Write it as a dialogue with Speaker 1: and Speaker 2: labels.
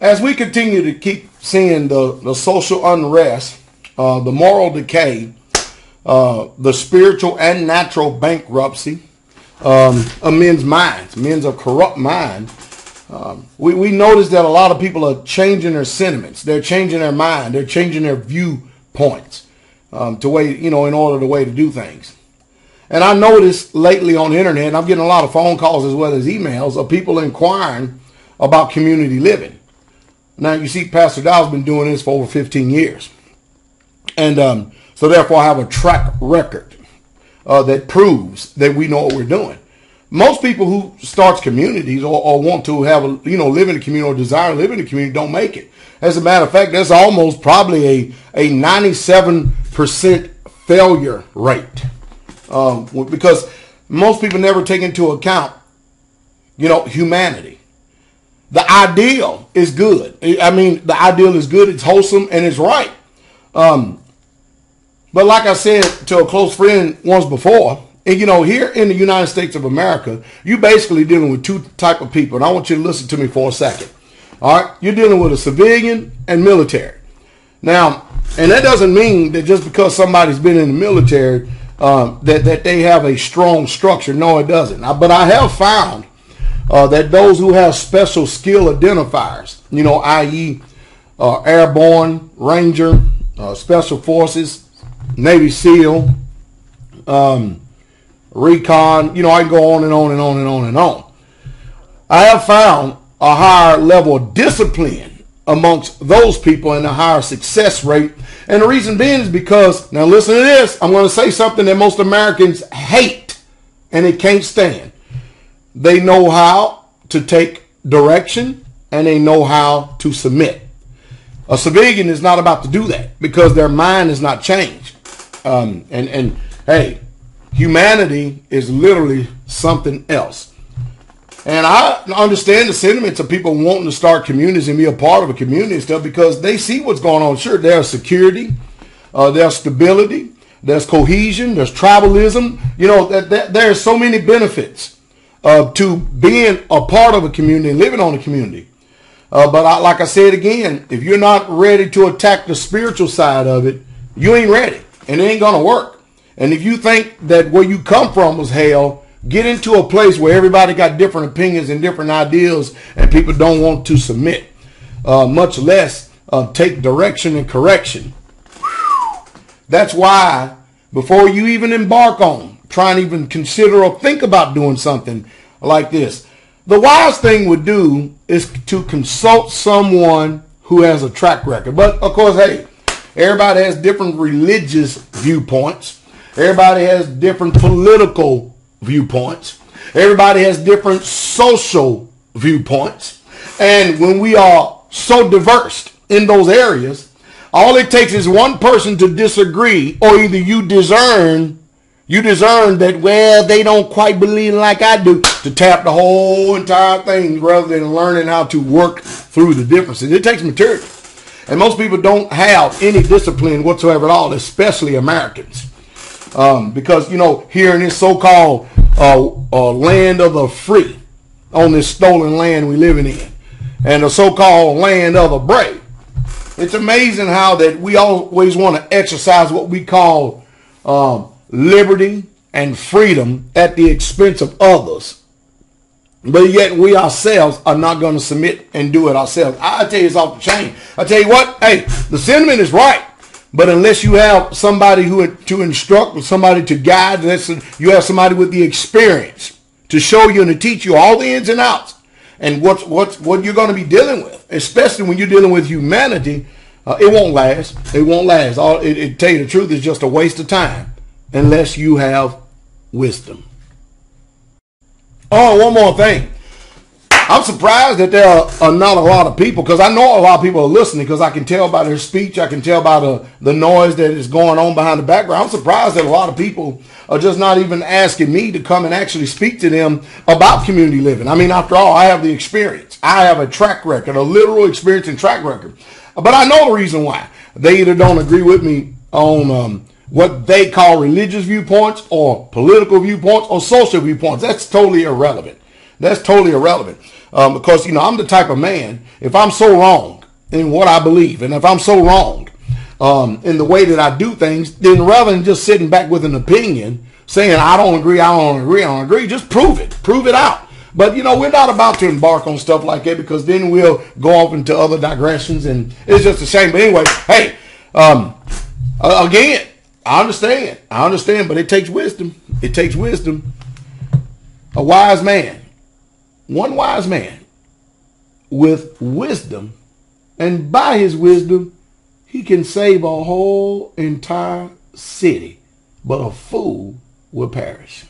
Speaker 1: As we continue to keep seeing the social unrest, the moral decay, the spiritual and natural bankruptcy of men's minds, men's of corrupt mind, we notice that a lot of people are changing their sentiments. They're changing their mind. They're changing their viewpoints in order the way to do things. And I noticed lately on the internet, and I'm getting a lot of phone calls as well as emails of people inquiring about community living. Now, you see, Pastor Dow's been doing this for over 15 years. And so therefore, I have a track record that proves that we know what we're doing. Most people who starts communities or want to have live in a community or desire to live in a community don't make it. As a matter of fact, there's almost probably a 97% failure rate because most people never take into account, humanity. The ideal is good. I mean, the ideal is good. It's wholesome and it's right. But like I said to a close friend once before, and here in the United States of America, you basically dealing with two type of people. And I want you to listen to me for a second. All right. You're dealing with a civilian and military. Now, and that doesn't mean that just because somebody's been in the military, that they have a strong structure. No, it doesn't. But I have found that those who have special skill identifiers, i.e. Airborne, Ranger, Special Forces, Navy SEAL, Recon, I can go on and on and on and on and on. I have found a higher level of discipline amongst those people and a higher success rate. And the reason being is because, now listen to this, I'm going to say something that most Americans hate and they can't stand. They know how to take direction and they know how to submit. A civilian is not about to do that because their mind is not changed. And hey, humanity is literally something else. And I understand the sentiments of people wanting to start communities and be a part of a community and stuff because they see what's going on. Sure, there's security, there's stability, there's cohesion, there's tribalism. There's so many benefits to being a part of a community and living on a community. Like I said again, if you're not ready to attack the spiritual side of it, you ain't ready and it ain't going to work. And if you think that where you come from was hell, get into a place where everybody got different opinions and different ideas and people don't want to submit, much less take direction and correction. That's why before you even embark on trying to even consider or think about doing something like this, the wise thing would do is to consult someone who has a track record. But of course, hey, everybody has different religious viewpoints. Everybody has different political viewpoints. Everybody has different social viewpoints. And when we are so diverse in those areas, all it takes is one person to disagree, or either you discern that, well, they don't quite believe like I do, to tap the whole entire thing rather than learning how to work through the differences. It takes maturity. And most people don't have any discipline whatsoever at all, especially Americans. Because, here in this so-called land of the free, on this stolen land we living in, and the so-called land of the brave, it's amazing how that we always want to exercise what we call liberty and freedom at the expense of others. But yet we ourselves are not going to submit and do it ourselves. I tell you, it's off the chain. I tell you what, hey, the sentiment is right. But unless you have somebody to instruct, or somebody to guide, you have somebody with the experience to show you and to teach you all the ins and outs and what you're going to be dealing with, especially when you're dealing with humanity, it won't last. It won't last. It tell you the truth, is just a waste of time unless you have wisdom. Oh, one more thing. I'm surprised that there are not a lot of people, because I know a lot of people are listening, because I can tell by their speech, I can tell by the noise that is going on behind the background. I'm surprised that a lot of people are just not even asking me to come and actually speak to them about community living. I mean, after all, I have the experience. I have a track record, a literal experience and track record. But I know the reason why. They either don't agree with me on what they call religious viewpoints or political viewpoints or social viewpoints. That's totally irrelevant. That's totally irrelevant. Because, I'm the type of man, if I'm so wrong in what I believe, and if I'm so wrong in the way that I do things, then rather than just sitting back with an opinion, saying, I don't agree, just prove it. Prove it out. But, we're not about to embark on stuff like that, because then we'll go off into other digressions, and it's just a shame. But anyway, hey, again, I understand, but it takes wisdom. It takes wisdom. A wise man, one wise man with wisdom, and by his wisdom, he can save a whole entire city, but a fool will perish.